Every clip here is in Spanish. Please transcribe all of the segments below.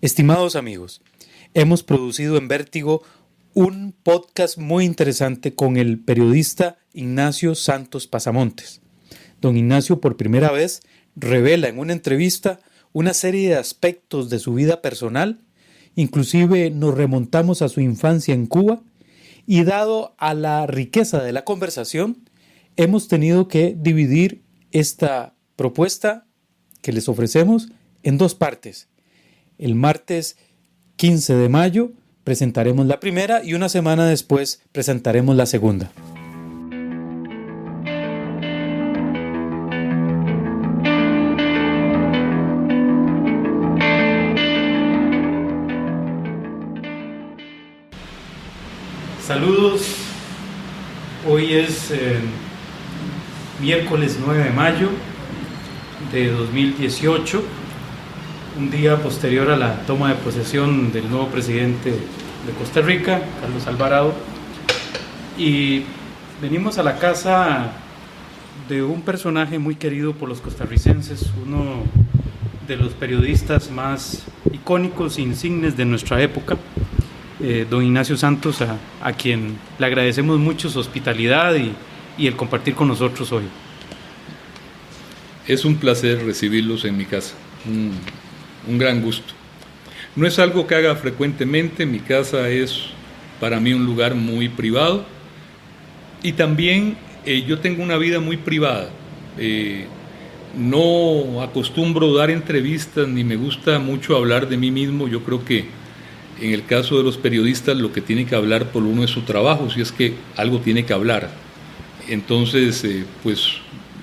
Estimados amigos, hemos producido en Vértigo un podcast muy interesante con el periodista Ignacio Santos Pasamontes. Don Ignacio por primera vez revela en una entrevista una serie de aspectos de su vida personal, inclusive nos remontamos a su infancia en Cuba y dado a la riqueza de la conversación, hemos tenido que dividir esta propuesta que les ofrecemos en dos partes. El martes 15 de mayo presentaremos la primera y una semana después presentaremos la segunda. Saludos, hoy es miércoles 9 de mayo de 2018. Un día posterior a la toma de posesión del nuevo presidente de Costa Rica, Carlos Alvarado, y venimos a la casa de un personaje muy querido por los costarricenses, uno de los periodistas más icónicos e insignes de nuestra época, don Ignacio Santos, a quien le agradecemos mucho su hospitalidad y el compartir con nosotros hoy. Es un placer recibirlos en mi casa. Un gran gusto. No es algo que haga frecuentemente, mi casa es para mí un lugar muy privado y también yo tengo una vida muy privada. No acostumbro dar entrevistas ni me gusta mucho hablar de mí mismo. Yo creo que en el caso de los periodistas lo que tiene que hablar por uno es su trabajo, si es que algo tiene que hablar. Entonces,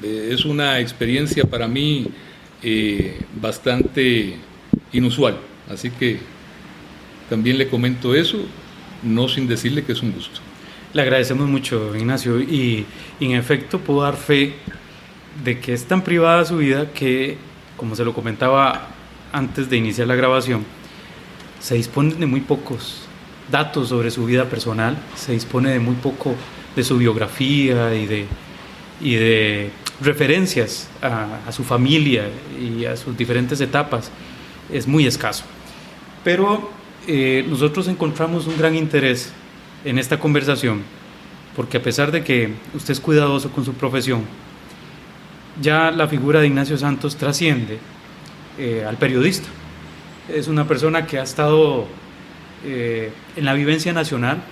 es una experiencia para mí bastante inusual, así que también le comento eso, no sin decirle que es un gusto. Le agradecemos mucho, Ignacio, y en efecto puedo dar fe de que es tan privada su vida que, como se lo comentaba antes de iniciar la grabación, se dispone de muy pocos datos sobre su vida personal, se dispone de muy poco de su biografía y de referencias a su familia y a sus diferentes etapas. Es muy escaso, pero nosotros encontramos un gran interés en esta conversación porque a pesar de que usted es cuidadoso con su profesión, ya la figura de Ignacio Santos trasciende al periodista. Es una persona que ha estado en la vivencia nacional,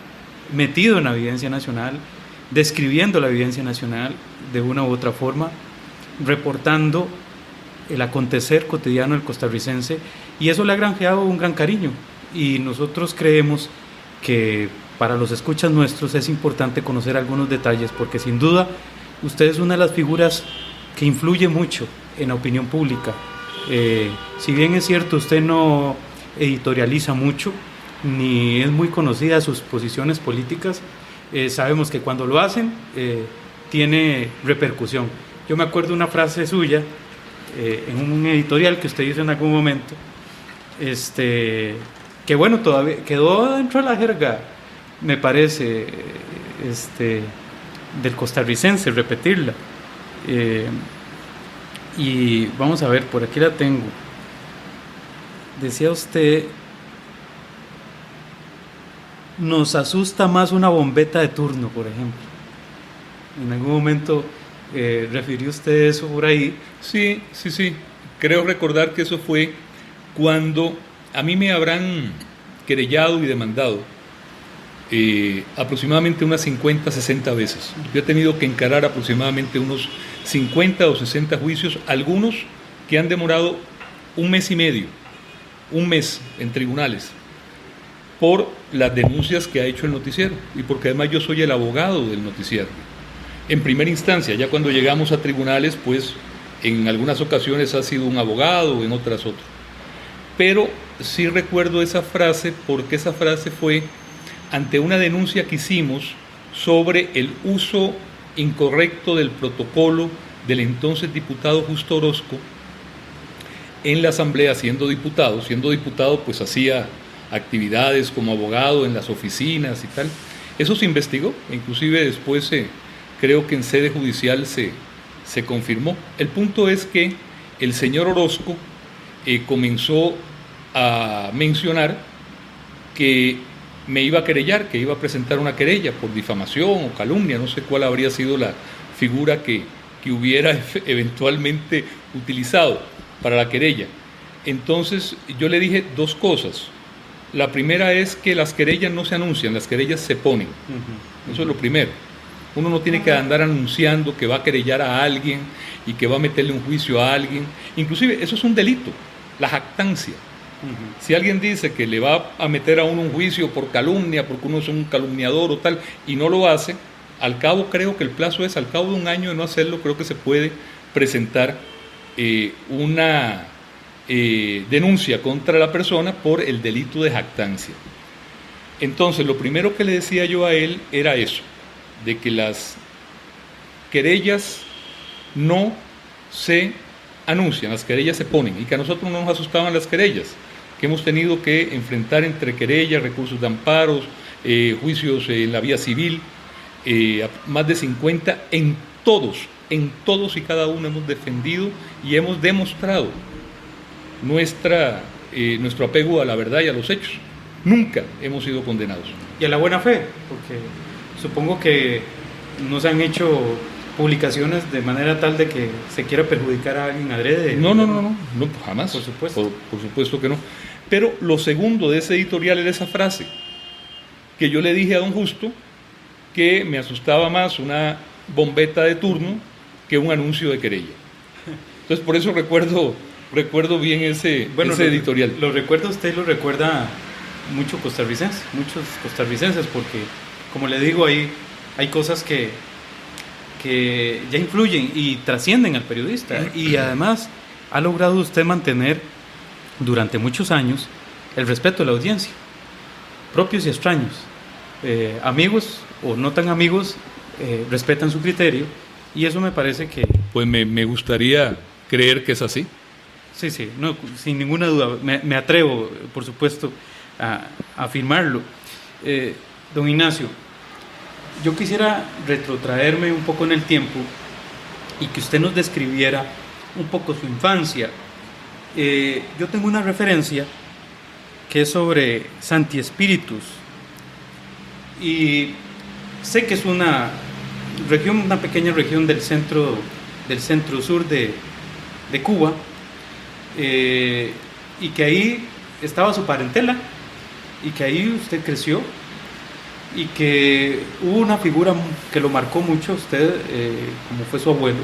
metido en la vivencia nacional, describiendo la vivencia nacional de una u otra forma, reportando el acontecer cotidiano del costarricense, y eso le ha granjeado un gran cariño, y nosotros creemos que para los escuchas nuestros es importante conocer algunos detalles, porque sin duda usted es una de las figuras que influye mucho en la opinión pública. Si bien es cierto, usted no editorializa mucho, ni es muy conocida sus posiciones políticas, sabemos que cuando lo hacen tiene repercusión. Yo me acuerdo una frase suya en un editorial que usted hizo en algún momento, que bueno, todavía quedó dentro de la jerga, me parece, del costarricense, repetirla. Y vamos a ver, por aquí la tengo. Decía usted: nos asusta más una bombeta de turno, por ejemplo. En algún momento refirió usted eso por ahí. Sí. Creo recordar que eso fue cuando a mí me habrán querellado y demandado aproximadamente unas 50, 60 veces. Yo he tenido que encarar aproximadamente unos 50 o 60 juicios, algunos que han demorado un mes y medio, un mes en tribunales, por las denuncias que ha hecho el noticiero y porque además yo soy el abogado del noticiero. En primera instancia, ya cuando llegamos a tribunales, pues en algunas ocasiones ha sido un abogado, en otras otro. Pero sí recuerdo esa frase porque esa frase fue ante una denuncia que hicimos sobre el uso incorrecto del protocolo del entonces diputado Justo Orozco en la asamblea siendo diputado pues hacía actividades como abogado en las oficinas y tal. Eso se investigó, inclusive después creo que en sede judicial se confirmó. El punto es que el señor Orozco comenzó a mencionar que me iba a querellar, que iba a presentar una querella por difamación o calumnia, no sé cuál habría sido la figura que hubiera eventualmente utilizado para la querella. Entonces yo le dije dos cosas. La primera es que las querellas no se anuncian, las querellas se ponen. Eso es lo primero. Uno no tiene que andar anunciando que va a querellar a alguien y que va a meterle un juicio a alguien. Inclusive eso es un delito, la jactancia. Si alguien dice que le va a meter a uno un juicio por calumnia, porque uno es un calumniador o tal, y no lo hace, al cabo, creo que el plazo es, al cabo de un año de no hacerlo, creo que se puede presentar una denuncia contra la persona por el delito de jactancia. Entonces, lo primero que le decía yo a él era eso, de que las querellas no se anuncian, las querellas se ponen, y que a nosotros no nos asustaban las querellas, que hemos tenido que enfrentar entre querellas, recursos de amparos, juicios en la vía civil, más de 50, en todos y cada uno hemos defendido y hemos demostrado nuestro apego a la verdad y a los hechos. Nunca hemos sido condenados. Y a la buena fe, porque supongo que no se han hecho publicaciones de manera tal de que se quiera perjudicar a alguien adrede. No, jamás. Por supuesto. Por supuesto que no. Pero lo segundo de ese editorial era esa frase que yo le dije a don Justo, que me asustaba más una bombeta de turno que un anuncio de querella. Entonces por eso recuerdo bien ese editorial. Lo recuerda usted, lo recuerda muchos costarricenses, porque como le digo, hay cosas que ya influyen y trascienden al periodista, y además ha logrado usted mantener durante muchos años el respeto de la audiencia, propios y extraños, amigos o no tan amigos, respetan su criterio, y eso me parece que... Pues me gustaría creer que es así. Sí, no, sin ninguna duda, me atrevo, por supuesto, a afirmarlo. Don Ignacio, yo quisiera retrotraerme un poco en el tiempo y que usted nos describiera un poco su infancia. Yo tengo una referencia que es sobre Santi Espíritus, y sé que es una pequeña región del centro sur de Cuba, y que ahí estaba su parentela, y que ahí usted creció, y que hubo una figura que lo marcó mucho a usted, como fue su abuelo.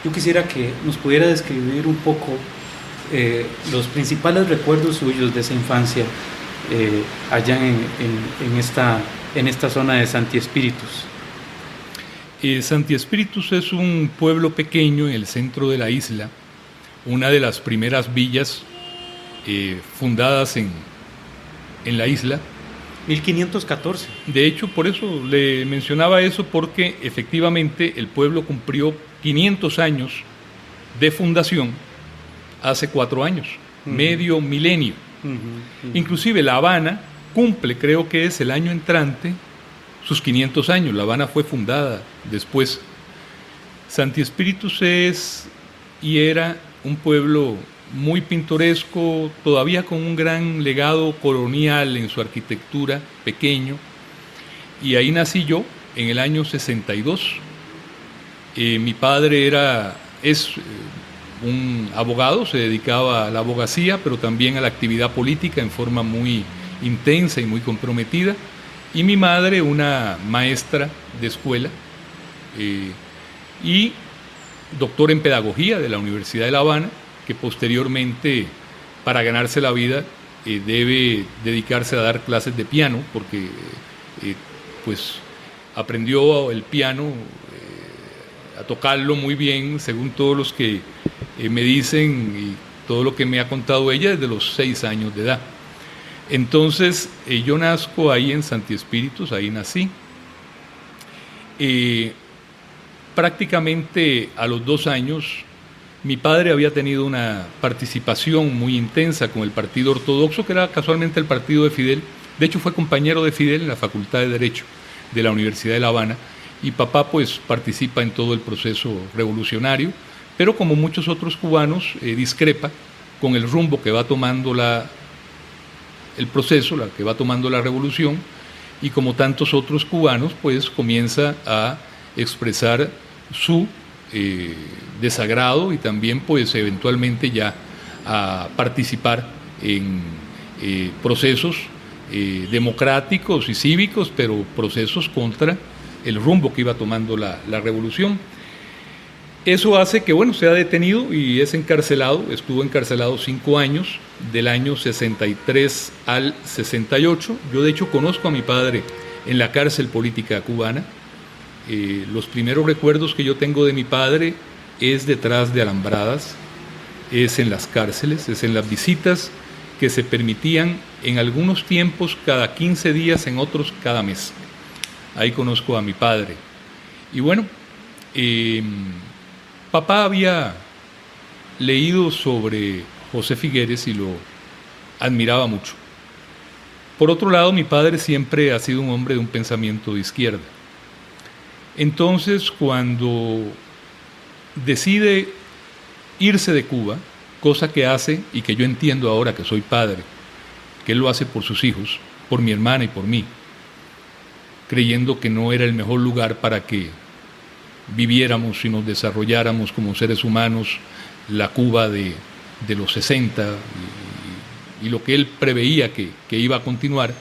Yo quisiera que nos pudiera describir un poco los principales recuerdos suyos de esa infancia, allá en esta zona de Santi Espíritus. Santi Espíritus es un pueblo pequeño en el centro de la isla, una de las primeras villas fundadas en la isla. 1514. De hecho, por eso le mencionaba eso, porque efectivamente el pueblo cumplió 500 años de fundación hace 4 años, medio milenio. Inclusive La Habana cumple, creo que es el año entrante, sus 500 años. La Habana fue fundada después. Santi Espíritus es y era un pueblo muy pintoresco, todavía con un gran legado colonial en su arquitectura, pequeño, y ahí nací yo en el año 62. Mi padre es un abogado, se dedicaba a la abogacía, pero también a la actividad política en forma muy intensa y muy comprometida, y mi madre una maestra de escuela y doctor en pedagogía de la Universidad de La Habana, que posteriormente, para ganarse la vida, debe dedicarse a dar clases de piano, porque pues aprendió el piano, a tocarlo muy bien, según todos los que me dicen y todo lo que me ha contado ella, desde los 6 años de edad. Entonces yo nazco ahí en Santi Espíritus, ahí nací. Prácticamente a los 2 años mi padre había tenido una participación muy intensa con el Partido Ortodoxo, que era casualmente el partido de Fidel. De hecho fue compañero de Fidel en la Facultad de Derecho de la Universidad de La Habana, y papá pues participa en todo el proceso revolucionario, pero como muchos otros cubanos discrepa con el rumbo que va tomando la el proceso, la que va tomando la revolución, y como tantos otros cubanos, pues comienza a expresar su desagrado y también pues eventualmente ya a participar en procesos democráticos y cívicos, pero procesos contra el rumbo que iba tomando la revolución. Eso hace que, bueno, sea detenido y es encarcelado. Estuvo encarcelado 5 años, del año 63 al 68. Yo, de hecho, conozco a mi padre en la cárcel política cubana. Los primeros recuerdos que yo tengo de mi padre es detrás de alambradas, es en las cárceles, es en las visitas que se permitían en algunos tiempos cada 15 días, en otros cada mes. Ahí conozco a mi padre. Y bueno, papá había leído sobre José Figueres y lo admiraba mucho. Por otro lado, mi padre siempre ha sido un hombre de un pensamiento de izquierda. Entonces, cuando decide irse de Cuba, cosa que hace y que yo entiendo ahora que soy padre, que él lo hace por sus hijos, por mi hermana y por mí, creyendo que no era el mejor lugar para que viviéramos y nos desarrolláramos como seres humanos la Cuba de los 60 y lo que él preveía que iba a continuar,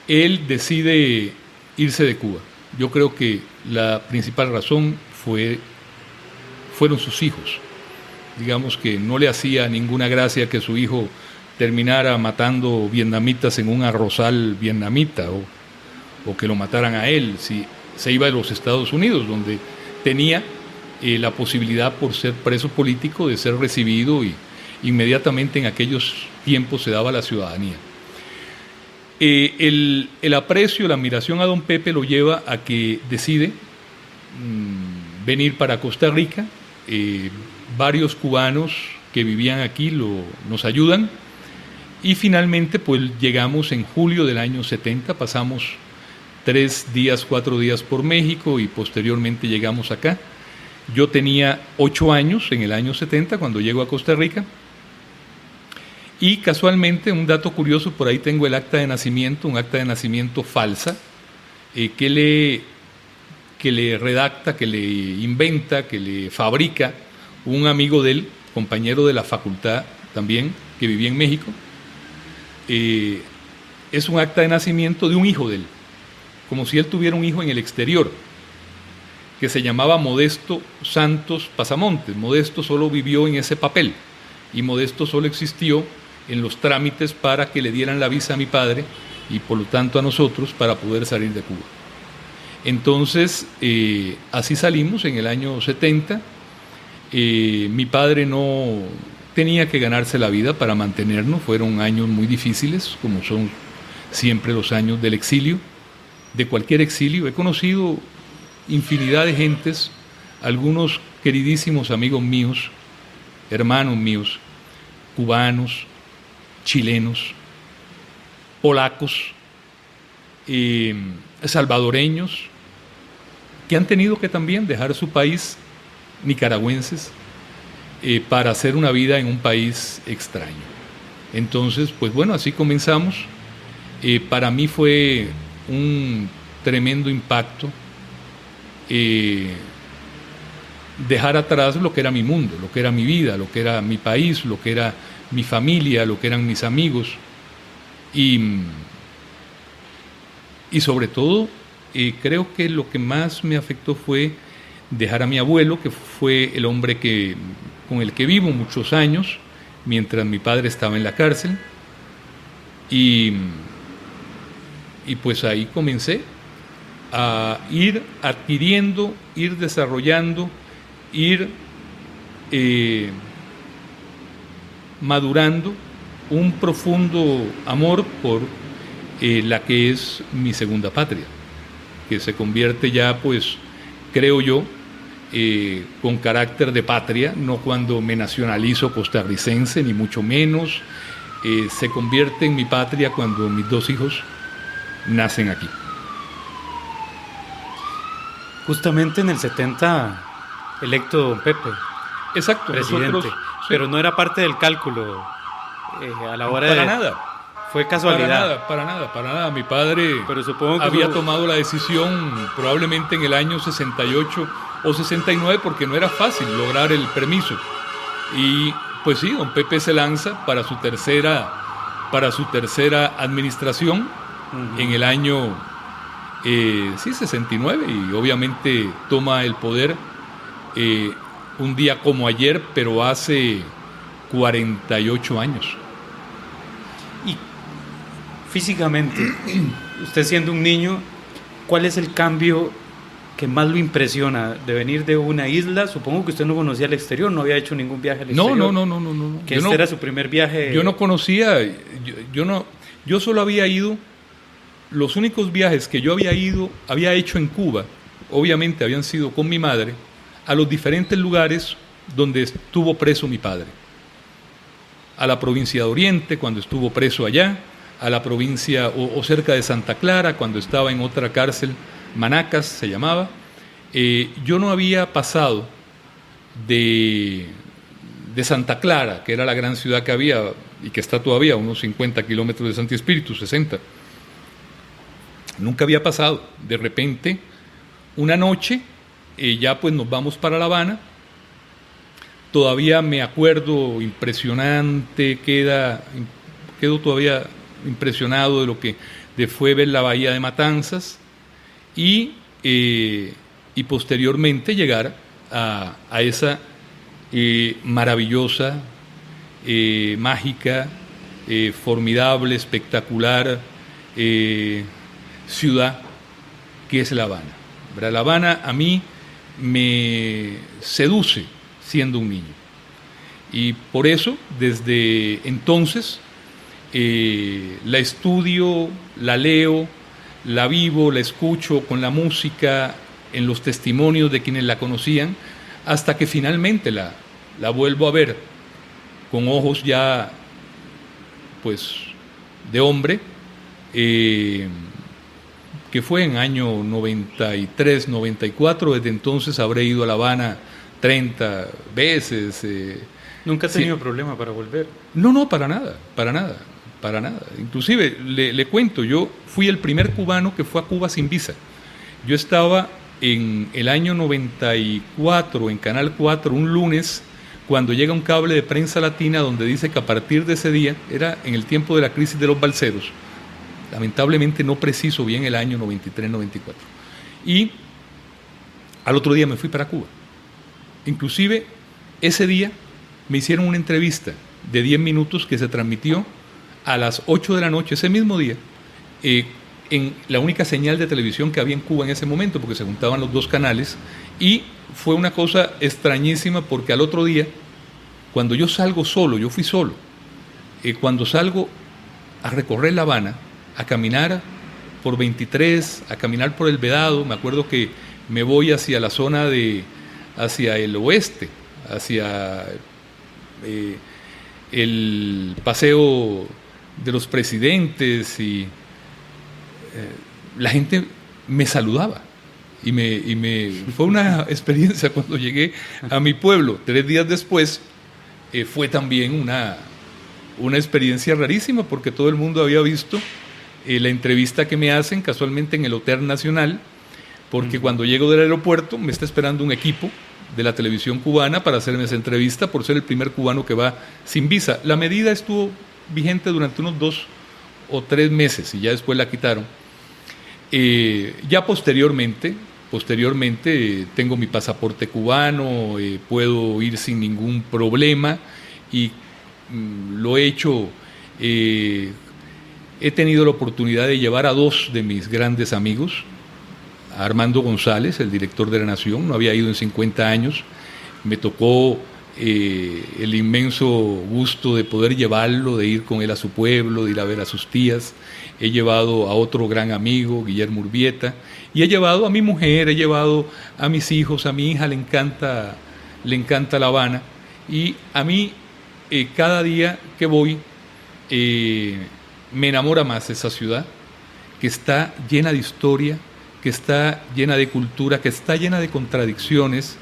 él decide irse de Cuba. Yo creo que la principal razón fueron sus hijos. Digamos que no le hacía ninguna gracia que su hijo terminara matando vietnamitas en un arrozal vietnamita o que lo mataran a él. Si se iba a los Estados Unidos, donde tenía la posibilidad, por ser preso político, de ser recibido, y inmediatamente en aquellos tiempos se daba la ciudadanía. El aprecio, la admiración a don Pepe lo lleva a que decide venir para Costa Rica. Varios cubanos que vivían aquí nos ayudan, y finalmente pues llegamos en julio del año 70, pasamos 4 días por México y posteriormente llegamos acá. Yo tenía 8 años en el año 70 cuando llego a Costa Rica, y casualmente, un dato curioso, por ahí tengo el acta de nacimiento, un acta de nacimiento falsa, que le redacta, que le inventa, que le fabrica un amigo de él, compañero de la facultad también, que vivía en México. Es un acta de nacimiento de un hijo de él, como si él tuviera un hijo en el exterior, que se llamaba Modesto Santos Pasamontes. Modesto solo vivió en ese papel, y Modesto solo existió en los trámites para que le dieran la visa a mi padre y por lo tanto a nosotros para poder salir de Cuba. Entonces, así salimos en el año 70. Mi padre no tenía que ganarse la vida para mantenernos. Fueron años muy difíciles, como son siempre los años del exilio, de cualquier exilio. He conocido infinidad de gentes, algunos queridísimos amigos míos, hermanos míos, cubanos, chilenos, polacos, salvadoreños, que han tenido que también dejar su país, nicaragüenses, para hacer una vida en un país extraño. Entonces, pues bueno, así comenzamos. Para mí fue un tremendo impacto dejar atrás lo que era mi mundo, lo que era mi vida, lo que era mi país, lo que era mi familia, lo que eran mis amigos, y sobre todo creo que lo que más me afectó fue dejar a mi abuelo, que fue el hombre con el que vivo muchos años mientras mi padre estaba en la cárcel, y pues ahí comencé a ir adquiriendo, ir desarrollando, ir madurando un profundo amor por la que es mi segunda patria, que se convierte ya, pues, creo yo, con carácter de patria, no cuando me nacionalizo costarricense, ni mucho menos. Se convierte en mi patria cuando mis 2 hijos nacen aquí. Justamente en el 70, electo don Pepe. Exacto, presidente. Nosotros, sí. Pero no era parte del cálculo a la hora para nada. fue casualidad. Para nada. Mi padre Pero supongo que había tomado la decisión probablemente en el año 68 o 69 porque no era fácil lograr el permiso. Y pues sí, don Pepe se lanza para su tercera administración en el año 69 y obviamente toma el poder un día como ayer, pero hace 48 años. Y físicamente, usted siendo un niño, ¿cuál es el cambio que más lo impresiona de venir de una isla? Supongo que usted no conocía el exterior, no había hecho ningún viaje al exterior. No. Que este era su primer viaje. Yo no conocía, yo solo había ido, los únicos viajes que yo había hecho en Cuba, obviamente habían sido con mi madre, a los diferentes lugares donde estuvo preso mi padre. A la provincia de Oriente, cuando estuvo preso allá, a la provincia o cerca de Santa Clara, cuando estaba en otra cárcel, Manacas se llamaba. Yo no había pasado de Santa Clara, que era la gran ciudad que había y que está todavía a unos 50 kilómetros de Santi Espíritu, 60. Nunca había pasado. De repente, una noche, ya pues nos vamos para La Habana. Todavía me acuerdo, impresionante, quedo todavía impresionado de lo que fue ver la bahía de Matanzas y posteriormente llegar a esa maravillosa, mágica, formidable, espectacular ciudad que es La Habana. La Habana a mí me seduce siendo un niño. Y por eso, desde entonces, la estudio, la leo, la vivo, la escucho con la música, en los testimonios de quienes la conocían, hasta que finalmente la vuelvo a ver con ojos ya, pues, de hombre, que fue en año 93, 94, desde entonces habré ido a La Habana 30 veces. ¿Nunca ha tenido problema para volver? No, para nada. Inclusive, le cuento, yo fui el primer cubano que fue a Cuba sin visa. Yo estaba en el año 94 en Canal 4, un lunes, cuando llega un cable de Prensa Latina donde dice que a partir de ese día, era en el tiempo de la crisis de los balseros, lamentablemente no preciso bien el año 93-94, y al otro día me fui para Cuba. Inclusive ese día me hicieron una entrevista de 10 minutos que se transmitió a las 8 de la noche, ese mismo día, en la única señal de televisión que había en Cuba en ese momento, porque se juntaban los dos canales, y fue una cosa extrañísima porque al otro día, cuando yo salgo solo, yo fui solo, cuando salgo a recorrer La Habana, a caminar por 23, a caminar por el Vedado, me acuerdo que me voy hacia la zona hacia el oeste, hacia el Paseo de los Presidentes, y la gente me saludaba y fue una experiencia. Cuando llegué a mi pueblo 3 días después, fue también una experiencia rarísima, porque todo el mundo había visto la entrevista que me hacen casualmente en el Hotel Nacional, porque cuando llego del aeropuerto me está esperando un equipo de la televisión cubana para hacerme esa entrevista, por ser el primer cubano que va sin visa. La medida estuvo vigente durante unos 2 o 3 meses y ya después la quitaron. Ya posteriormente tengo mi pasaporte cubano, puedo ir sin ningún problema, y lo he hecho. He tenido la oportunidad de llevar a 2 de mis grandes amigos, a Armando González, el director de La Nación. No había ido en 50 años, me tocó el inmenso gusto de poder llevarlo, de ir con él a su pueblo, de ir a ver a sus tías. He llevado a otro gran amigo, Guillermo Urbieta, y he llevado a mi mujer, he llevado a mis hijos, a mi hija le encanta La Habana, y a mí cada día que voy me enamora más esa ciudad, que está llena de historia, que está llena de cultura, que está llena de contradicciones,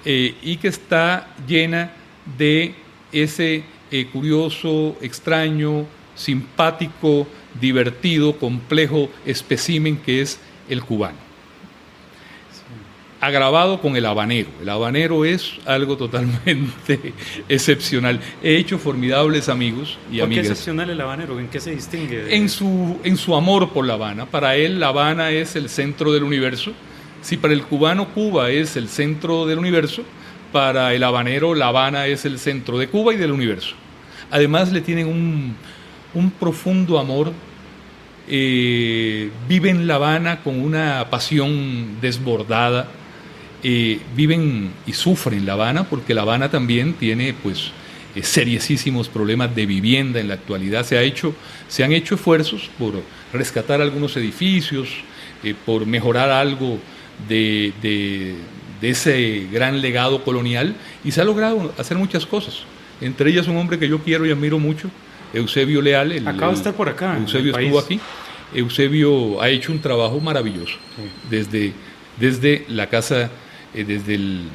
y que está llena de ese curioso, extraño, simpático, divertido, complejo espécimen que es el cubano. Agravado con el habanero. El habanero es algo totalmente excepcional. He hecho formidables amigos y amigas. ¿Por qué excepcional el habanero? ¿En qué se distingue? En su amor por La Habana. Para él, La Habana es el centro del universo. Si para el cubano Cuba es el centro del universo, para el habanero La Habana es el centro de Cuba y del universo. Además le tienen un profundo amor. Viven La Habana con una pasión desbordada. Viven y sufren La Habana porque La Habana también tiene pues seriosísimos problemas de vivienda en la actualidad. Se han hecho esfuerzos por rescatar algunos edificios, por mejorar algo de ese gran legado colonial, y se ha logrado hacer muchas cosas. Entre ellas un hombre que yo quiero y admiro mucho, Eusebio Leal. Acaba de estar por acá. Eusebio estuvo aquí. Eusebio ha hecho un trabajo maravilloso, sí. Desde la casa, desde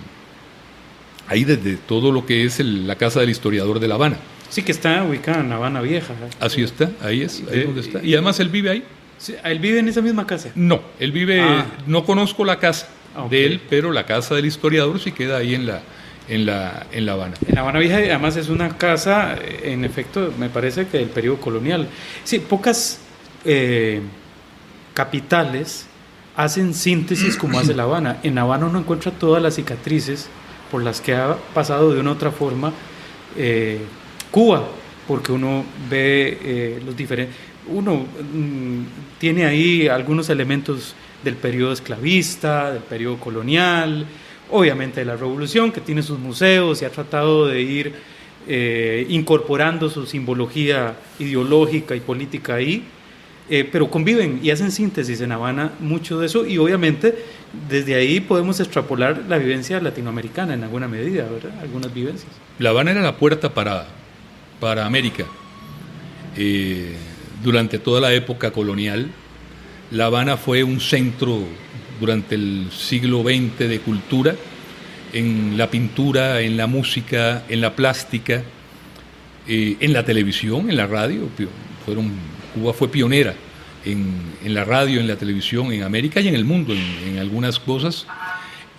todo lo que es la casa del historiador de La Habana. Sí, que está ubicada en La Habana Vieja. Así está, ahí es donde está. Y además él vive ahí. Sí, ¿él vive en esa misma casa? No, él vive, no conozco la casa de él, pero la casa del historiador sí queda ahí en La Habana. En La Habana Vieja, además es una casa, en efecto, me parece que del periodo colonial. Sí, pocas capitales hacen síntesis como hace La Habana. En La Habana uno encuentra todas las cicatrices por las que ha pasado de una u otra forma Cuba, porque uno ve los diferentes... Uno tiene ahí algunos elementos del periodo esclavista, del periodo colonial, obviamente de la revolución, que tiene sus museos y ha tratado de ir incorporando su simbología ideológica y política ahí, pero conviven y hacen síntesis en Habana mucho de eso, y obviamente desde ahí podemos extrapolar la vivencia latinoamericana en alguna medida, ¿verdad? Algunas vivencias. La Habana era la puerta para América. Durante toda la época colonial, La Habana fue un centro durante el siglo XX de cultura, en la pintura, en la música, en la plástica, en la televisión, en la radio. Cuba fue pionera en la radio, en la televisión, en América y en el mundo, en algunas cosas.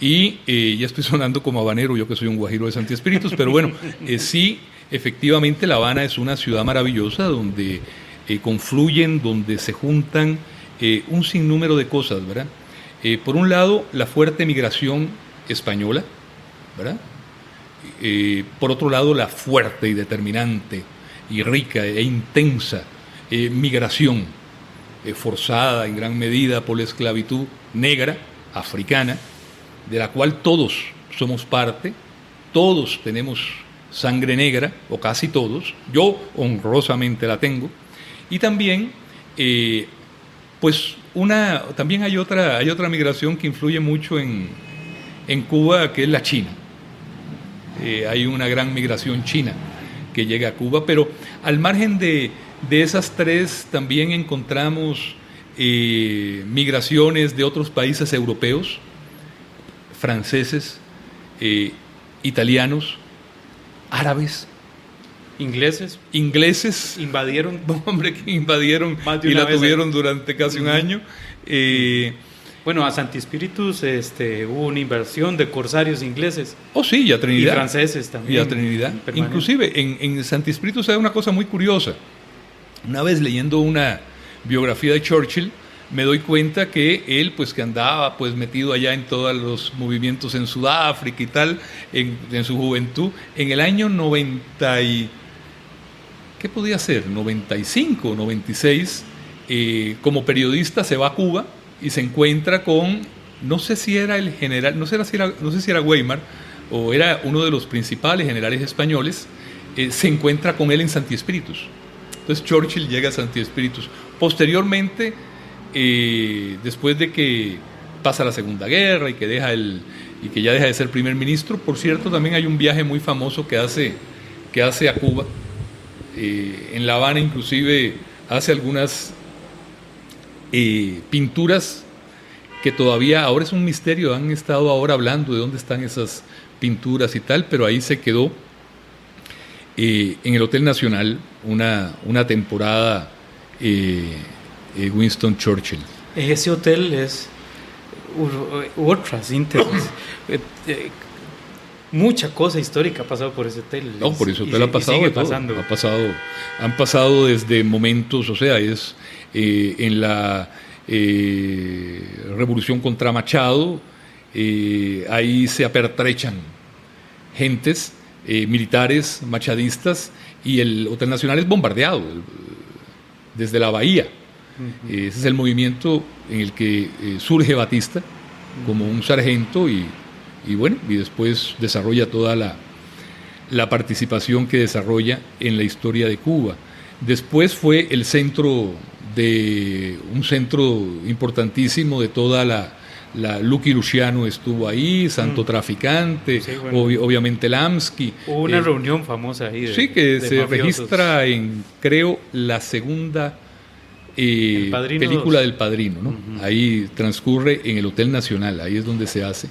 Y ya estoy sonando como habanero, yo que soy un guajiro de Santi Espíritus, pero bueno, sí, efectivamente La Habana es una ciudad maravillosa donde confluyen, donde se juntan un sinnúmero de cosas, ¿verdad? Por un lado, la fuerte migración española, ¿verdad? Por otro lado, la fuerte y determinante y rica e intensa migración forzada en gran medida por la esclavitud negra, africana, de la cual todos somos parte, todos tenemos sangre negra, o casi todos, yo honrosamente la tengo, y también, pues, también hay otra migración que influye mucho en Cuba, que es la china. Hay una gran migración china que llega a Cuba, pero al margen de esas tres también encontramos migraciones de otros países europeos, franceses, italianos, árabes, ingleses invadieron, hombre, que invadieron y la tuvieron durante casi un año. Bueno, a Santi Espíritus hubo una inversión de corsarios ingleses. Oh, sí, y a Trinidad. Y franceses también. Y a Trinidad. Inclusive, en Santi Espíritus hay una cosa muy curiosa. Una vez leyendo una biografía de Churchill, me doy cuenta que él, pues que andaba pues metido allá en todos los movimientos en Sudáfrica y tal, en su juventud, en el año 90 y... ¿qué podía ser? 95, 96, como periodista se va a Cuba y se encuentra con, no sé si era el general, no sé si era Weimar, o era uno de los principales generales españoles, se encuentra con él en Santi Espíritus. Entonces Churchill llega a Santi Espíritus. Posteriormente, después de que pasa la Segunda Guerra y que ya deja de ser primer ministro, por cierto, también hay un viaje muy famoso que hace a Cuba. En La Habana inclusive hace algunas pinturas que todavía ahora es un misterio, han estado ahora hablando de dónde están esas pinturas y tal, pero ahí se quedó. en el Hotel Nacional una temporada Winston Churchill. Ese hotel es otra síntesis. Mucha cosa histórica ha pasado por ese hotel. No, por ese hotel ha pasado de todo. Han pasado desde momentos, o sea, es en la revolución contra Machado, ahí se apertrechan gentes, militares, machadistas, y el Hotel Nacional es bombardeado desde la bahía. Ese es el movimiento en el que surge Batista como un sargento y después desarrolla toda la participación que desarrolla en la historia de Cuba. Después fue un centro importantísimo de toda Lucky Luciano estuvo ahí, Santo Traficante, sí, bueno. Obviamente Lamsky. Hubo una reunión famosa ahí. Que se mafiosos. registra en, creo, la segunda película 2. del Padrino, ¿no? Uh-huh. Ahí transcurre en el Hotel Nacional, ahí es donde se hace.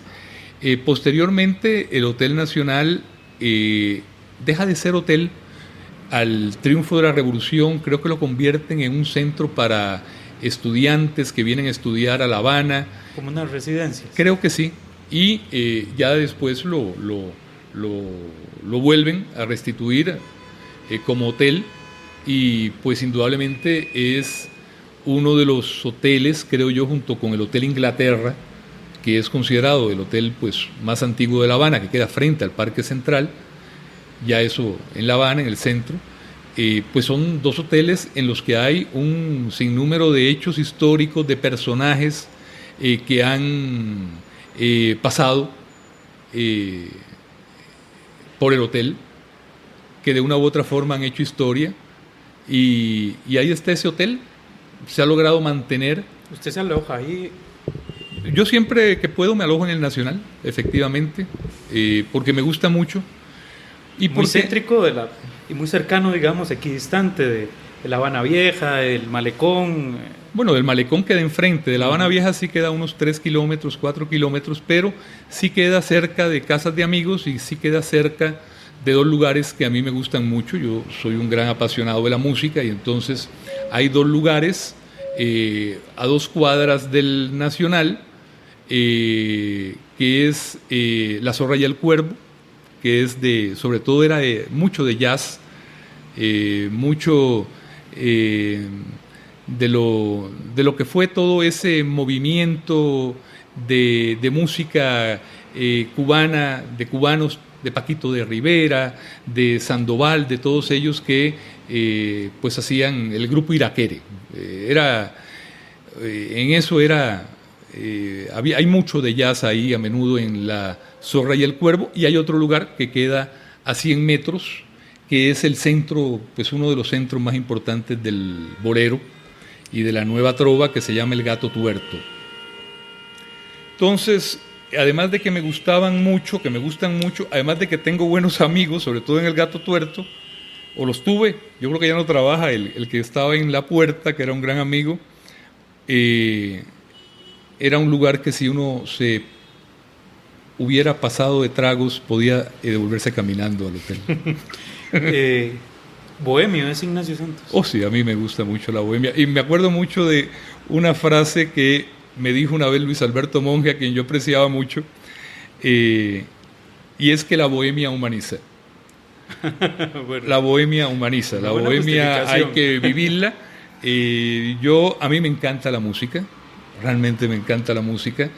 Posteriormente, el Hotel Nacional deja de ser hotel al triunfo de la Revolución. Creo que lo convierten en un centro para estudiantes que vienen a estudiar a La Habana. Como una residencia. Creo que sí. Y ya después lo vuelven a restituir como hotel. Y pues indudablemente es uno de los hoteles, creo yo, junto con el Hotel Inglaterra, que es considerado el hotel pues más antiguo de La Habana, que queda frente al Parque Central, ya eso en La Habana, en el centro. Pues son dos hoteles en los que hay un sinnúmero de hechos históricos, de personajes que han pasado por el hotel, que de una u otra forma han hecho historia, y ahí está ese hotel. Se ha logrado mantener. ¿Usted se aloja ahí? Yo siempre que puedo me alojo en el Nacional, efectivamente, porque me gusta mucho. Y muy céntrico y muy cercano, digamos, equidistante de La Habana Vieja, del Malecón. Bueno, del Malecón queda enfrente, de La Habana Vieja sí queda unos 3 kilómetros, 4 kilómetros, pero sí queda cerca de casas de amigos y sí queda cerca de dos lugares que a mí me gustan mucho. Yo soy un gran apasionado de la música y entonces hay dos lugares a 2 cuadras del Nacional, que es La Zorra y el Cuervo, que es sobre todo era mucho de jazz, mucho de lo que fue todo ese movimiento de música cubana, de cubanos, de Paquito de Rivera, de Sandoval, de todos ellos que pues hacían el grupo Iraquere. Hay mucho de jazz ahí a menudo en La Zorra y el Cuervo, y hay otro lugar que queda a 100 metros, que es el centro, pues uno de los centros más importantes del bolero y de la nueva trova, que se llama El Gato Tuerto. Entonces, además de que me gustan mucho, además de que tengo buenos amigos, sobre todo en El Gato Tuerto, o los tuve, yo creo que ya no trabaja, el que estaba en la puerta, que era un gran amigo, era un lugar que si uno se hubiera pasado de tragos, podía devolverse caminando al hotel. Bohemio es Ignacio Santos. Oh, sí, a mí me gusta mucho la bohemia. Y me acuerdo mucho de una frase que me dijo una vez Luis Alberto Monge, a quien yo apreciaba mucho, y es que la bohemia humaniza. Bueno, la bohemia humaniza, la bohemia hay que vivirla. A mí me encanta la música, realmente me encanta la música.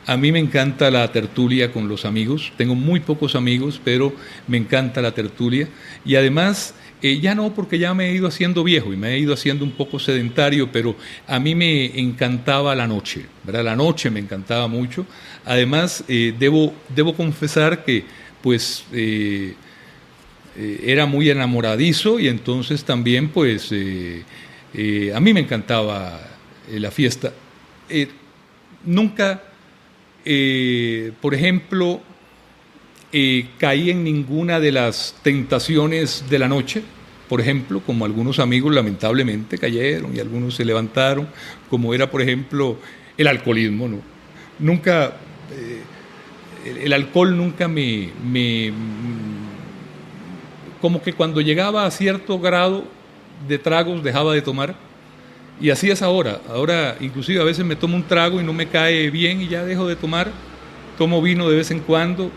A mí me encanta la tertulia con los amigos. Tengo muy pocos amigos, pero me encanta la tertulia. Y además, ya no, porque ya me he ido haciendo viejo y me he ido haciendo un poco sedentario, pero a mí me encantaba la noche, ¿verdad? La noche me encantaba mucho. Además, debo confesar que pues era muy enamoradizo, y entonces también pues a mí me encantaba la fiesta. Nunca, por ejemplo, caí en ninguna de las tentaciones de la noche, por ejemplo, como algunos amigos lamentablemente cayeron y algunos se levantaron, como era, por ejemplo, el alcoholismo, ¿no? Nunca, el alcohol nunca me como que cuando llegaba a cierto grado de tragos dejaba de tomar. Y así es ahora. Ahora inclusive a veces me tomo un trago y no me cae bien y ya dejo de tomar. Tomo vino de vez en cuando.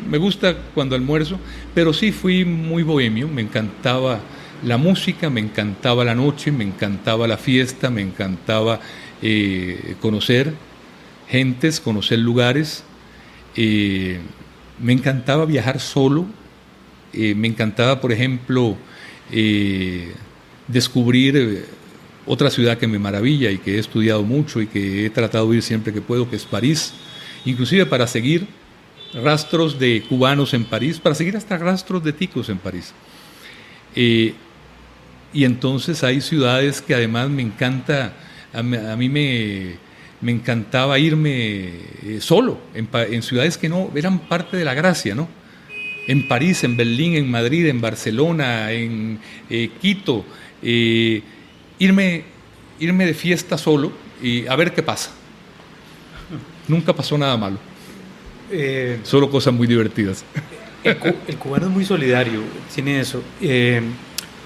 Me gusta cuando almuerzo, pero sí fui muy bohemio. Me encantaba la música, me encantaba la noche, me encantaba la fiesta, me encantaba conocer gentes, conocer lugares. Me encantaba viajar solo. Me encantaba, por ejemplo, descubrir otra ciudad que me maravilla y que he estudiado mucho y que he tratado de ir siempre que puedo, que es París, inclusive para seguir rastros de cubanos en París, para seguir hasta rastros de ticos en París. Y entonces hay ciudades que además me encanta, a mí me encantaba irme solo, en ciudades que no eran parte de la gracia, ¿no? En París, en Berlín, en Madrid, en Barcelona, en Quito, irme de fiesta solo y a ver qué pasa. Nunca pasó nada malo. Solo cosas muy divertidas. El cubano es muy solidario, tiene eso.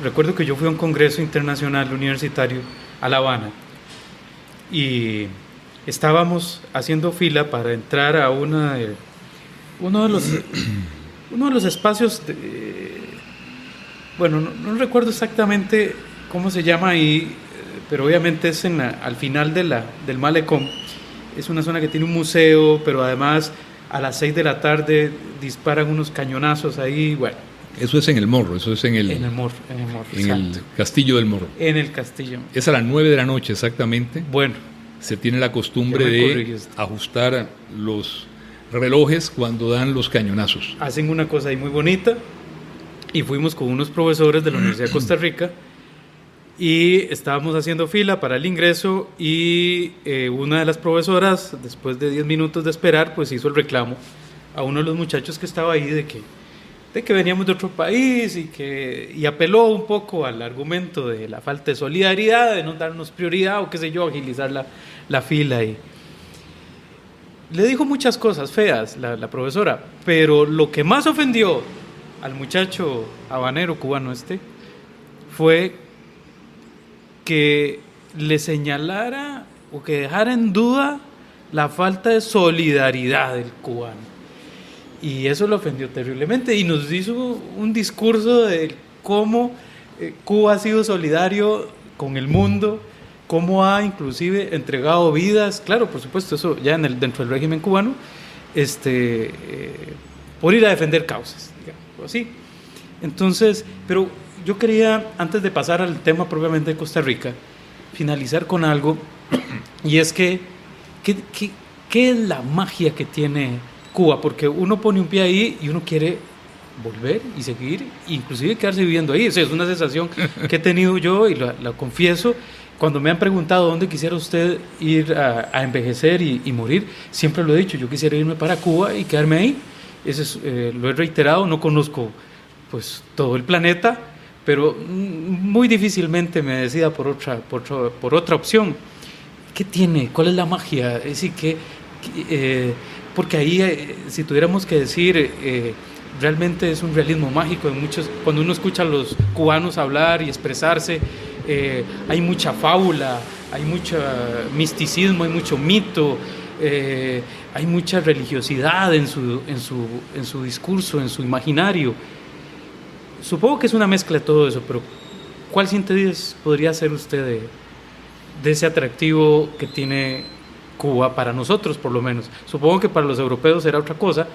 Recuerdo que yo fui a un congreso internacional universitario a La Habana y estábamos haciendo fila para entrar a uno de los espacios bueno, no recuerdo exactamente cómo se llama ahí, pero obviamente es al final del malecón. Es una zona que tiene un museo, pero además a las 6 de la tarde disparan unos cañonazos ahí, bueno. Eso es en el Morro, eso es en el Morro, en el Castillo del Morro. En el Castillo. Es a las 9 de la noche exactamente. Bueno. Se tiene la costumbre de ajustar los relojes cuando dan los cañonazos. Hacen una cosa ahí muy bonita y fuimos con unos profesores de la Universidad de Costa Rica y estábamos haciendo fila para el ingreso y una de las profesoras, después de 10 minutos de esperar, pues hizo el reclamo a uno de los muchachos que estaba ahí de que veníamos de otro país y apeló un poco al argumento de la falta de solidaridad, de no darnos prioridad o qué sé yo, agilizar la fila. Y le dijo muchas cosas feas la profesora, pero lo que más ofendió al muchacho habanero cubano fue que le señalara o que dejara en duda la falta de solidaridad del cubano. Y eso lo ofendió terriblemente y nos hizo un discurso de cómo Cuba ha sido solidario con el mundo, cómo ha inclusive entregado vidas, claro, por supuesto, eso ya dentro del régimen cubano, por ir a defender causas, digamos, así. Entonces, pero yo quería, antes de pasar al tema propiamente de Costa Rica, finalizar con algo, y es ¿qué es la magia que tiene Cuba? Porque uno pone un pie ahí y uno quiere volver y seguir, inclusive quedarse viviendo ahí. O sea, es una sensación que he tenido yo y la confieso. Cuando me han preguntado dónde quisiera usted ir a envejecer y morir, siempre lo he dicho, yo quisiera irme para Cuba y quedarme ahí. Lo he reiterado, no conozco pues todo el planeta, pero muy difícilmente me decida por otra opción. ¿Qué tiene? ¿Cuál es la magia? Es decir, porque ahí, si tuviéramos que decir, realmente es un realismo mágico. Cuando uno escucha a los cubanos hablar y expresarse, hay mucha fábula, hay mucho misticismo, hay mucho mito, hay mucha religiosidad en su discurso, en su imaginario. Supongo que es una mezcla de todo eso, pero ¿cuál síntesis podría ser usted de ese atractivo que tiene Cuba para nosotros, por lo menos? Supongo que para los europeos será otra cosa,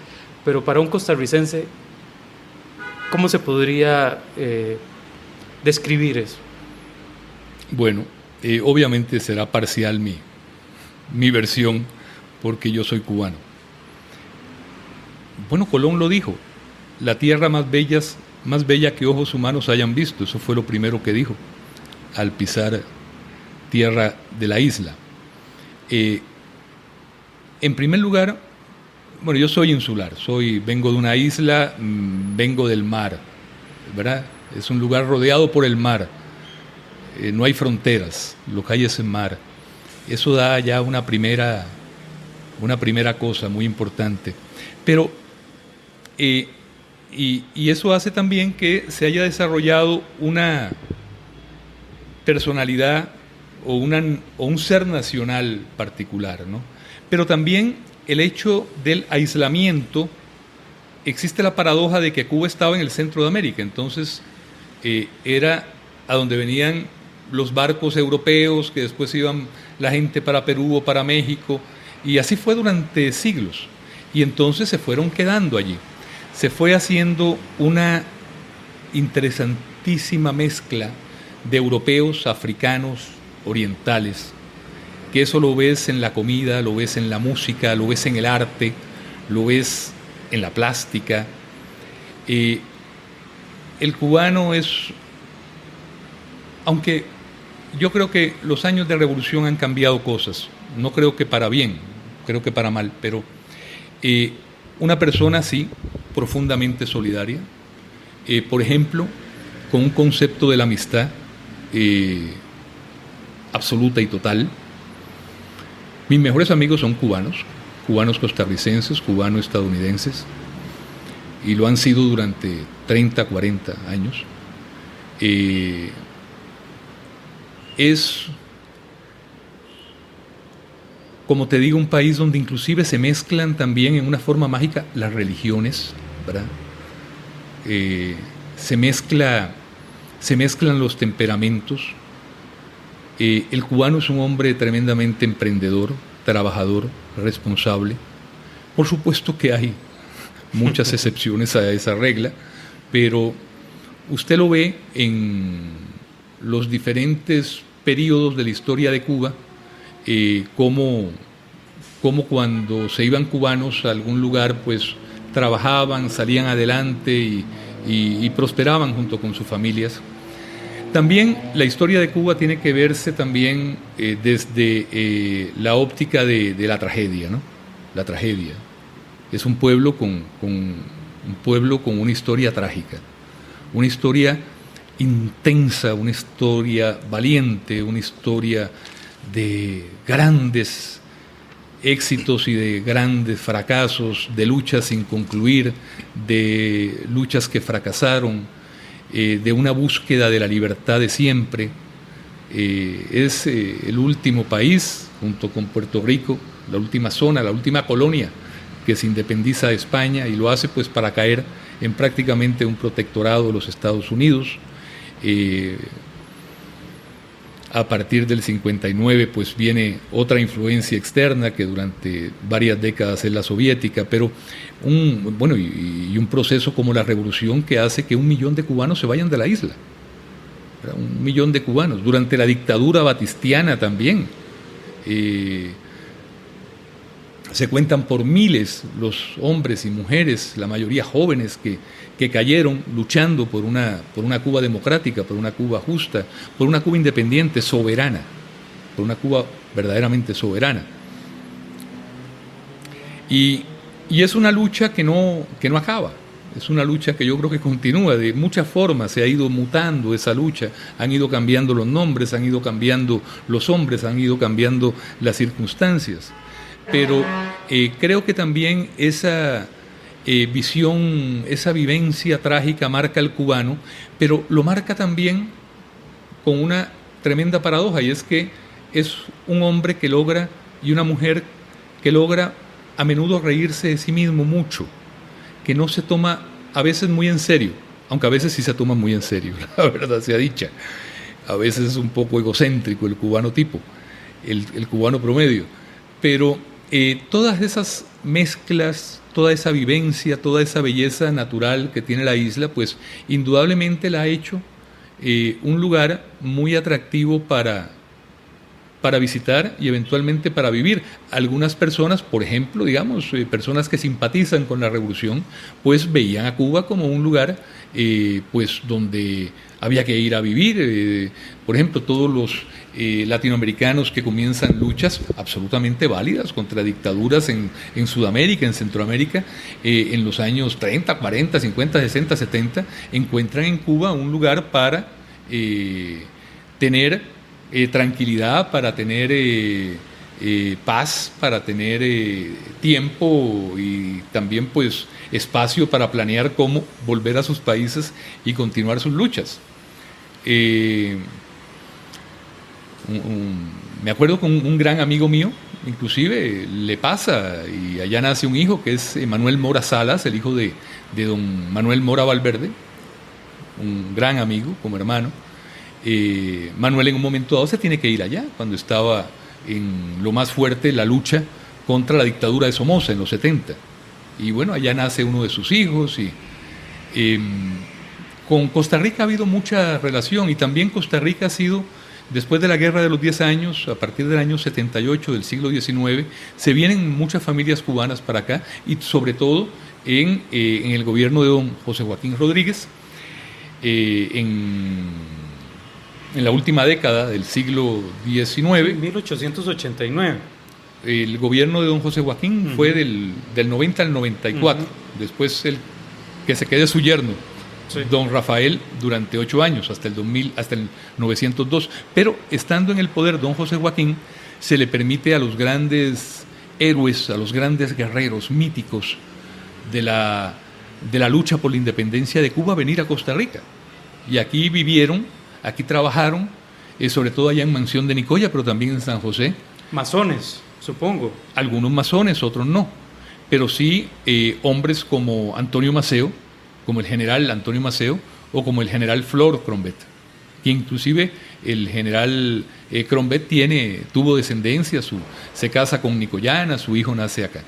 pero para un costarricense, ¿cómo se podría describir eso? Bueno, obviamente será parcial mi versión, porque yo soy cubano. Bueno, Colón lo dijo, la tierra más bella que ojos humanos hayan visto. Eso fue lo primero que dijo al pisar tierra de la isla. En primer lugar, bueno, yo soy insular, vengo de una isla, vengo del mar, ¿verdad? Es un lugar rodeado por el mar, no hay fronteras, lo que hay es el mar. Eso da ya una primera cosa muy importante. Pero y eso hace también que se haya desarrollado una personalidad o un ser nacional particular, ¿no? Pero también el hecho del aislamiento, existe la paradoja de que Cuba estaba en el centro de América, entonces era a donde venían los barcos europeos, que después iban la gente para Perú o para México, y así fue durante siglos, y entonces se fueron quedando allí. Se fue haciendo una interesantísima mezcla de europeos, africanos, orientales, que eso lo ves en la comida, lo ves en la música, lo ves en el arte, lo ves en la plástica. El cubano es, aunque yo creo que los años de revolución han cambiado cosas, no creo que para bien, creo que para mal, pero una persona así, profundamente solidaria, por ejemplo, con un concepto de la amistad absoluta y total. Mis mejores amigos son cubanos, cubanos costarricenses, cubanos estadounidenses, y lo han sido durante 30, 40 años. Es, como te digo, un país donde inclusive se mezclan también en una forma mágica las religiones, ¿verdad? Se mezclan los temperamentos. El cubano es un hombre tremendamente emprendedor, trabajador, responsable. Por supuesto que hay muchas excepciones a esa regla, pero usted lo ve en los diferentes periodos de la historia de Cuba, como cuando se iban cubanos a algún lugar, pues trabajaban, salían adelante y prosperaban junto con sus familias. También la historia de Cuba tiene que verse también desde la óptica de la tragedia, ¿no? La tragedia. Es un pueblo con una historia trágica, una historia intensa, una historia valiente, una historia de grandes éxitos y de grandes fracasos, de luchas sin concluir, de luchas que fracasaron, de una búsqueda de la libertad de siempre. Es el último país, junto con Puerto Rico, la última zona, la última colonia que se independiza de España, y lo hace pues para caer en prácticamente un protectorado de los Estados Unidos. A partir del 59 pues viene otra influencia externa que durante varias décadas es la soviética, pero un proceso como la revolución que hace que 1 millón de cubanos se vayan de la isla, ¿verdad? 1 millón de cubanos. Durante la dictadura batistiana también se cuentan por miles los hombres y mujeres, la mayoría jóvenes, que cayeron luchando por una Cuba democrática, por una Cuba justa, por una Cuba independiente, soberana, por una Cuba verdaderamente soberana. Y es una lucha que no acaba, es una lucha que yo creo que continúa, de muchas formas se ha ido mutando esa lucha, han ido cambiando los nombres, han ido cambiando los hombres, han ido cambiando las circunstancias. Pero creo que también esa visión, esa vivencia trágica marca al cubano, pero lo marca también con una tremenda paradoja, y es que es un hombre que logra, y una mujer que logra a menudo reírse de sí mismo mucho, que no se toma a veces muy en serio, aunque a veces sí se toma muy en serio, la verdad sea dicha. A veces es un poco egocéntrico el cubano tipo, el cubano promedio, pero todas esas mezclas, toda esa vivencia, toda esa belleza natural que tiene la isla, pues indudablemente la ha hecho un lugar muy atractivo para visitar y eventualmente para vivir. Algunas personas, por ejemplo, digamos, personas que simpatizan con la revolución, pues veían a Cuba como un lugar pues donde había que ir a vivir. Por ejemplo, todos los latinoamericanos que comienzan luchas absolutamente válidas contra dictaduras en Sudamérica, en Centroamérica, en los años 30, 40, 50, 60, 70, encuentran en Cuba un lugar para tener tranquilidad, para tener paz, para tener tiempo y también pues espacio para planear cómo volver a sus países y continuar sus luchas. Me acuerdo con un gran amigo mío, inclusive le pasa, y allá nace un hijo que es Manuel Mora Salas, el hijo de don Manuel Mora Valverde, un gran amigo como hermano. Manuel en un momento dado se tiene que ir allá, cuando estaba en lo más fuerte la lucha contra la dictadura de Somoza en los 70. Y bueno, allá nace uno de sus hijos y con Costa Rica ha habido mucha relación, y también Costa Rica ha sido, después de la Guerra de los 10 años, a partir del año 78 del siglo XIX, se vienen muchas familias cubanas para acá, y sobre todo en el gobierno de don José Joaquín Rodríguez, en la última década del siglo XIX. 1889. El gobierno de don José Joaquín fue del 90 al 94, después que se quede su yerno, don Rafael, durante 8 años, hasta el 2000, hasta el 902. Pero estando en el poder don José Joaquín, se le permite a los grandes héroes, a los grandes guerreros míticos de la lucha por la independencia de Cuba venir a Costa Rica. Y aquí vivieron, aquí trabajaron, sobre todo allá en Mansión de Nicoya, pero también en San José. Masones, supongo. Algunos masones, otros no. Pero sí hombres como Antonio Maceo, como el general Antonio Maceo, o como el general Flor Crombet, que inclusive el general Crombet tuvo descendencia, se casa con Nicoyana, su hijo nace acá.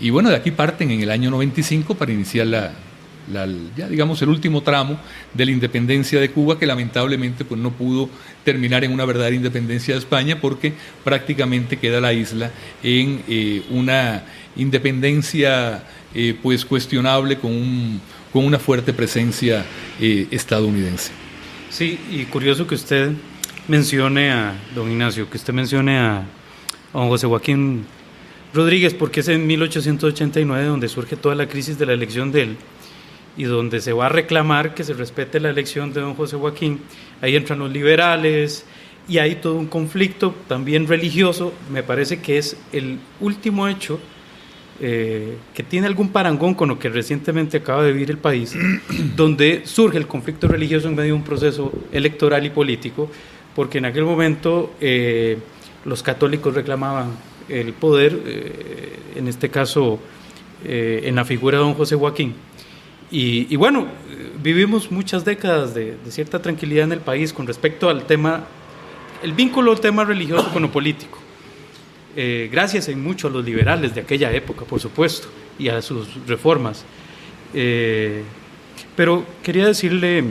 Y bueno, de aquí parten en el año 95 para iniciar ya digamos el último tramo de la independencia de Cuba, que lamentablemente pues no pudo terminar en una verdadera independencia de España, porque prácticamente queda la isla en una independencia pues cuestionable, con una fuerte presencia estadounidense. Sí, y curioso que usted mencione a don Ignacio, que usted mencione a don José Joaquín Rodríguez, porque es en 1889 donde surge toda la crisis de la elección de él, y donde se va a reclamar que se respete la elección de don José Joaquín. Ahí entran los liberales y hay todo un conflicto también religioso. Me parece que es el último hecho que tiene algún parangón con lo que recientemente acaba de vivir el país, donde surge el conflicto religioso en medio de un proceso electoral y político, porque en aquel momento los católicos reclamaban el poder, en este caso en la figura de don José Joaquín. Y bueno, vivimos muchas décadas de cierta tranquilidad en el país con respecto al tema, el vínculo del tema religioso con lo político. Gracias en mucho a los liberales de aquella época, por supuesto, y a sus reformas. Pero quería decirle,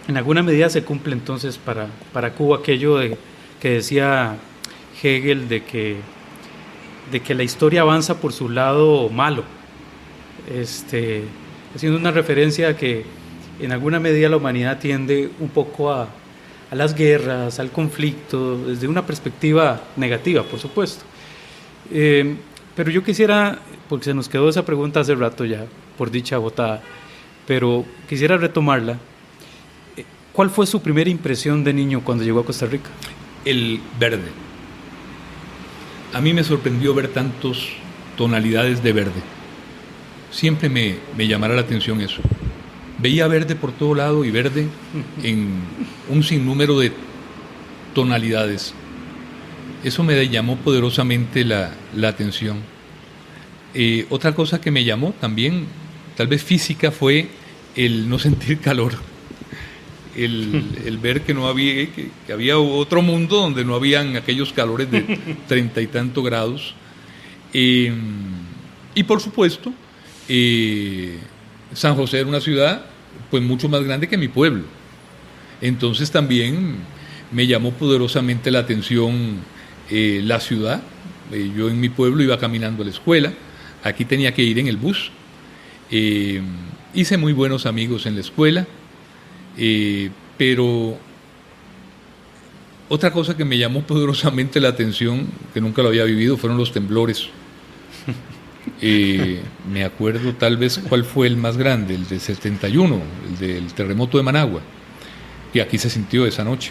en alguna medida se cumple entonces para Cuba aquello que decía Hegel, de que la historia avanza por su lado malo. Haciendo una referencia a que en alguna medida la humanidad tiende un poco a las guerras, al conflicto, desde una perspectiva negativa, por supuesto. Pero yo quisiera, porque se nos quedó esa pregunta hace rato ya, por dicha botada, pero quisiera retomarla. ¿Cuál fue su primera impresión de niño cuando llegó a Costa Rica? El verde. A mí me sorprendió ver tantas tonalidades de verde. Siempre me llamará la atención eso. Veía verde por todo lado, y verde en un sinnúmero de tonalidades. Eso me llamó poderosamente la atención. Otra cosa que me llamó también, tal vez física, fue el no sentir calor. El ver que no había, que había otro mundo donde no habían aquellos calores de 30 y tantos grados. Y por supuesto, San José era una ciudad pues mucho más grande que mi pueblo. Entonces también me llamó poderosamente la atención la ciudad. Yo en mi pueblo iba caminando a la escuela, aquí tenía que ir en el bus. Hice muy buenos amigos en la escuela, pero otra cosa que me llamó poderosamente la atención, que nunca lo había vivido, fueron los temblores. Me acuerdo tal vez cuál fue el más grande, el de 71, el del terremoto de Managua, que aquí se sintió esa noche,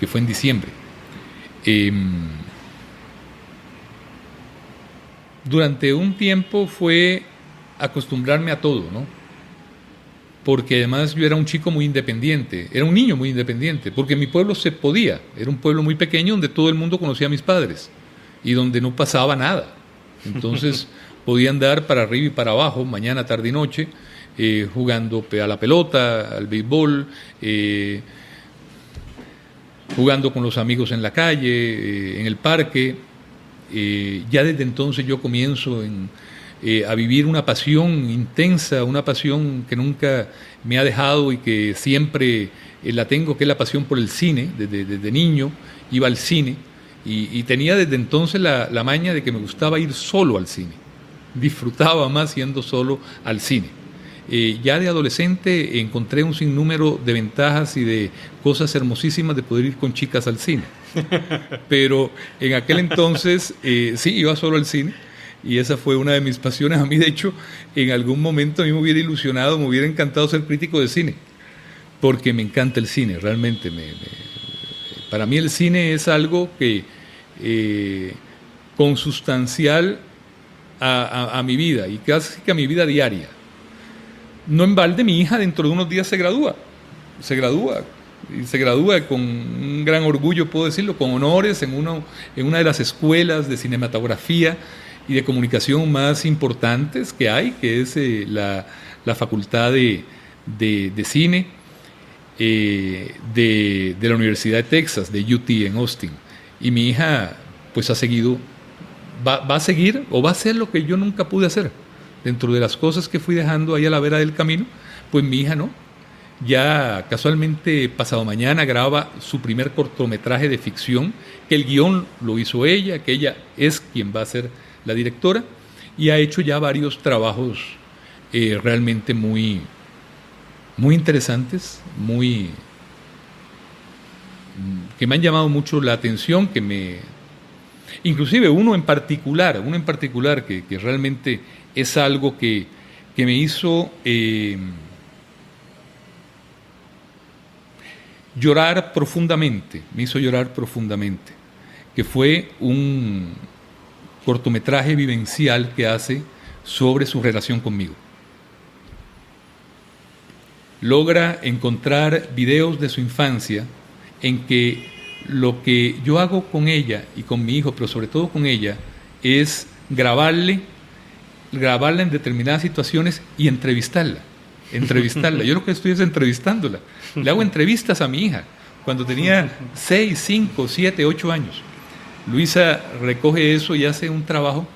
que fue en diciembre. durante un tiempo fue acostumbrarme a todo, ¿no? Porque además yo era un chico muy independiente, era un niño muy independiente, porque en mi pueblo se podía, era un pueblo muy pequeño donde todo el mundo conocía a mis padres y donde no pasaba nada. Entonces podía andar para arriba y para abajo, mañana, tarde y noche, jugando a la pelota, al béisbol, jugando con los amigos en la calle, en el parque. Ya desde entonces yo comienzo a vivir una pasión intensa, una pasión que nunca me ha dejado y que siempre la tengo, que es la pasión por el cine. Desde niño iba al cine y tenía desde entonces la maña de que me gustaba ir solo al cine. Disfrutaba más yendo solo al cine. Ya de adolescente encontré un sinnúmero de ventajas y de cosas hermosísimas de poder ir con chicas al cine. Pero en aquel entonces sí, iba solo al cine y esa fue una de mis pasiones. A mí, de hecho, en algún momento a mí me hubiera ilusionado, me hubiera encantado ser crítico de cine, porque me encanta el cine, realmente. Para mí el cine es algo que consustancial a mi vida y casi que a mi vida diaria. No en balde mi hija dentro de unos días se gradúa con un gran orgullo, puedo decirlo, con honores en una de las escuelas de cinematografía y de comunicación más importantes que hay, que es la Facultad de Cine de la Universidad de Texas, de UT en Austin. Y mi hija pues ha seguido, va a seguir o va a hacer lo que yo nunca pude hacer. Dentro de las cosas que fui dejando ahí a la vera del camino, pues mi hija no. Ya casualmente pasado mañana graba su primer cortometraje de ficción, que el guión lo hizo ella, que ella es quien va a ser la directora, y ha hecho ya varios trabajos realmente muy, muy interesantes, que me han llamado mucho la atención, inclusive uno en particular que realmente es algo que me hizo llorar profundamente, que fue un cortometraje vivencial que hace sobre su relación conmigo. Logra encontrar videos de su infancia en que lo que yo hago con ella y con mi hijo, pero sobre todo con ella, es grabarla en determinadas situaciones y entrevistarla. Yo lo que estoy es entrevistándola. Le hago entrevistas a mi hija cuando tenía 6, 5, 7, 8 años. Luisa recoge eso y hace un trabajo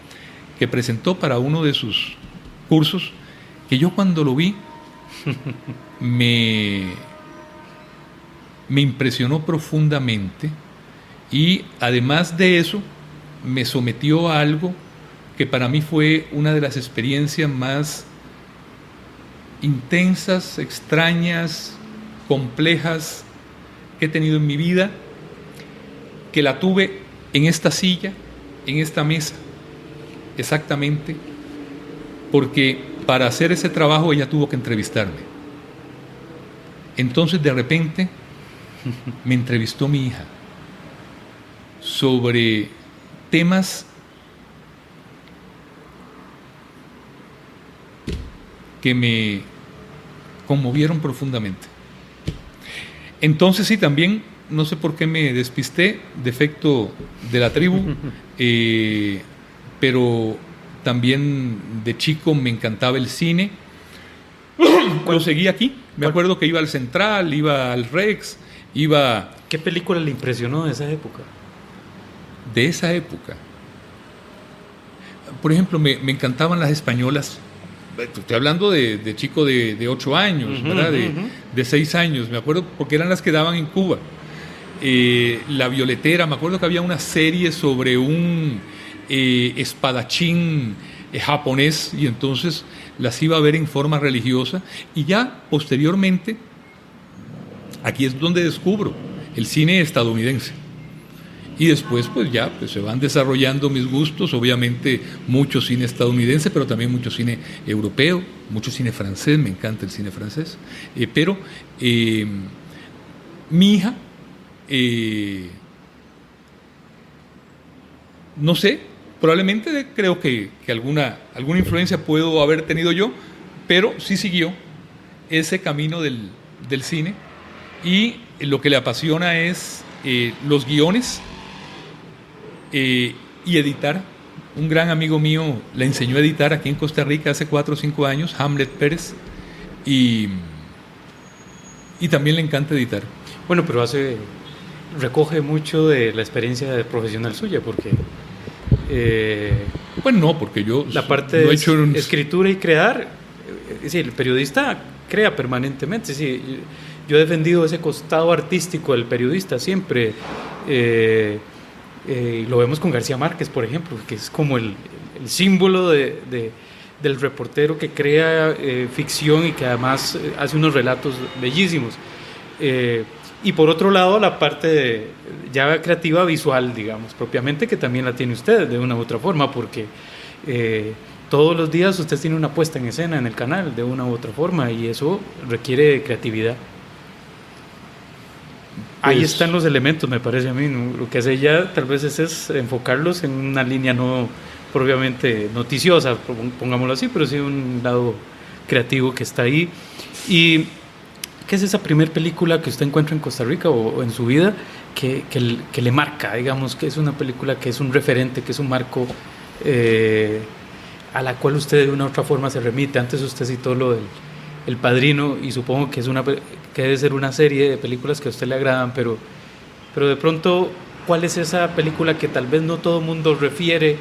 que presentó para uno de sus cursos, que yo cuando lo vi me impresionó profundamente, y además de eso me sometió a algo que para mí fue una de las experiencias más intensas, extrañas, complejas que he tenido en mi vida, que la tuve en esta silla, en esta mesa, exactamente, porque para hacer ese trabajo ella tuvo que entrevistarme. Entonces de repente me entrevistó mi hija sobre temas que me conmovieron profundamente. Entonces sí, también, no sé por qué me despisté, defecto de la tribu, pero también de chico me encantaba el cine. Lo seguí aquí, me acuerdo que iba al Central, iba al Rex, iba... ¿Qué película le impresionó de esa época? De esa época. Por ejemplo, me encantaban las españolas. Estoy hablando de chico de 8 años, ¿verdad? De 6 años, me acuerdo, porque eran las que daban en Cuba. La Violetera, me acuerdo que había una serie sobre un espadachín japonés, y entonces las iba a ver en forma religiosa, y ya posteriormente, aquí es donde descubro el cine estadounidense. Y después pues ya se van desarrollando mis gustos, obviamente mucho cine estadounidense, pero también mucho cine europeo, mucho cine francés, me encanta el cine francés. Pero mi hija, no sé, Probablemente creo que alguna influencia puedo haber tenido yo, pero sí siguió ese camino del cine, y lo que le apasiona es los guiones y editar. Un gran amigo mío le enseñó a editar aquí en Costa Rica hace 4 o 5 años, Hamlet Pérez, y también le encanta editar. Bueno, pero recoge mucho de la experiencia de profesional suya, porque pues no, porque yo la parte no de he hecho escritura y crear, sí, el periodista crea permanentemente. Sí, yo he defendido ese costado artístico del periodista siempre. Lo vemos con García Márquez, por ejemplo, que es como el símbolo del reportero que crea ficción y que además hace unos relatos bellísimos. Y por otro lado, la parte ya creativa visual, digamos, propiamente, que también la tiene usted de una u otra forma, porque todos los días usted tiene una puesta en escena en el canal de una u otra forma, y eso requiere creatividad. Ahí están los elementos, me parece a mí, ¿no? Lo que hace ella tal vez es enfocarlos en una línea no propiamente noticiosa, pongámoslo así, pero sí un lado creativo que está ahí. ¿Y qué es esa primera película que usted encuentra en Costa Rica o en su vida que le marca, digamos, que es una película que es un referente, que es un marco a la cual usted de una u otra forma se remite? Antes usted citó lo del El Padrino, y supongo que que debe ser una serie de películas que a usted le agradan, pero de pronto, ¿cuál es esa película que tal vez no todo el mundo refiere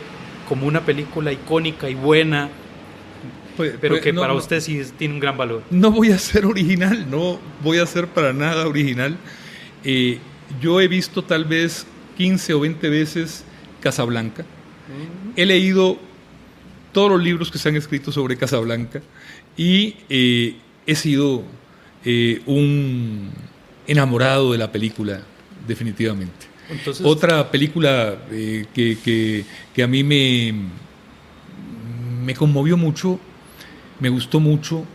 como una película icónica y buena, pero que para usted sí tiene un gran valor? No voy a ser original, no voy a ser para nada original. Yo he visto tal vez 15 o 20 veces Casablanca. He leído todos los libros que se han escrito sobre Casablanca, y he sido un enamorado de la película, definitivamente. Entonces, otra película que a mí me conmovió mucho, me gustó mucho,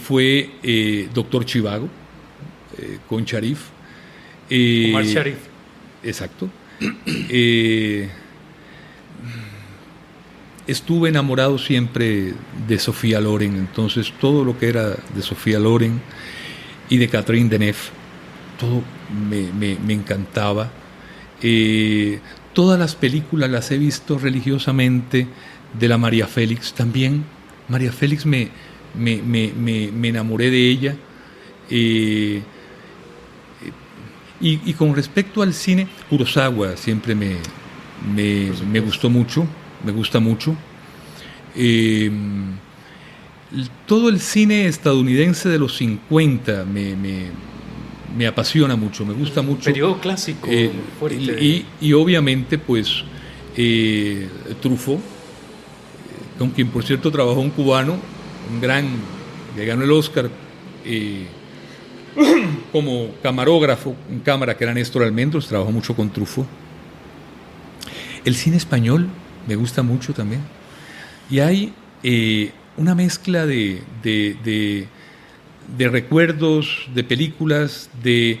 fue Doctor Zhivago, con Sharif. Omar Sharif. Exacto. Estuve enamorado siempre de Sofía Loren, entonces todo lo que era de Sofía Loren y de Catherine Deneuve, todo me encantaba. Todas las películas las he visto religiosamente, de la María Félix también. María Félix me enamoré de ella. Y con respecto al cine, Kurosawa siempre me gustó mucho. Me gusta mucho. Todo el cine estadounidense de los 50 me apasiona mucho, me gusta mucho. Periodo clásico. Y obviamente, pues, Truffaut, con quien por cierto trabajó un cubano, un gran, que ganó el Oscar como camarógrafo en cámara, que era Néstor Almendros, trabajó mucho con Truffaut. El cine español me gusta mucho también. Y hay una mezcla de recuerdos, de películas, de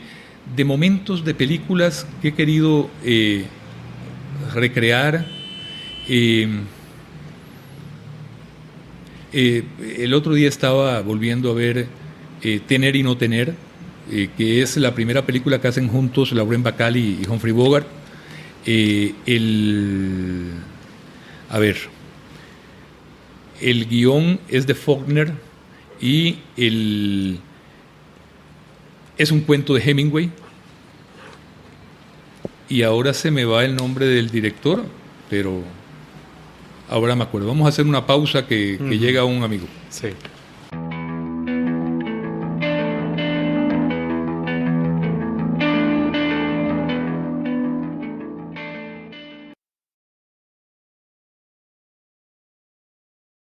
momentos de películas que he querido recrear. El otro día estaba volviendo a ver Tener y no tener, que es la primera película que hacen juntos Lauren Bacall y Humphrey Bogart. El guión es de Faulkner y es un cuento de Hemingway, y ahora se me va el nombre del director, pero ahora me acuerdo. Vamos a hacer una pausa que llega un amigo. Sí.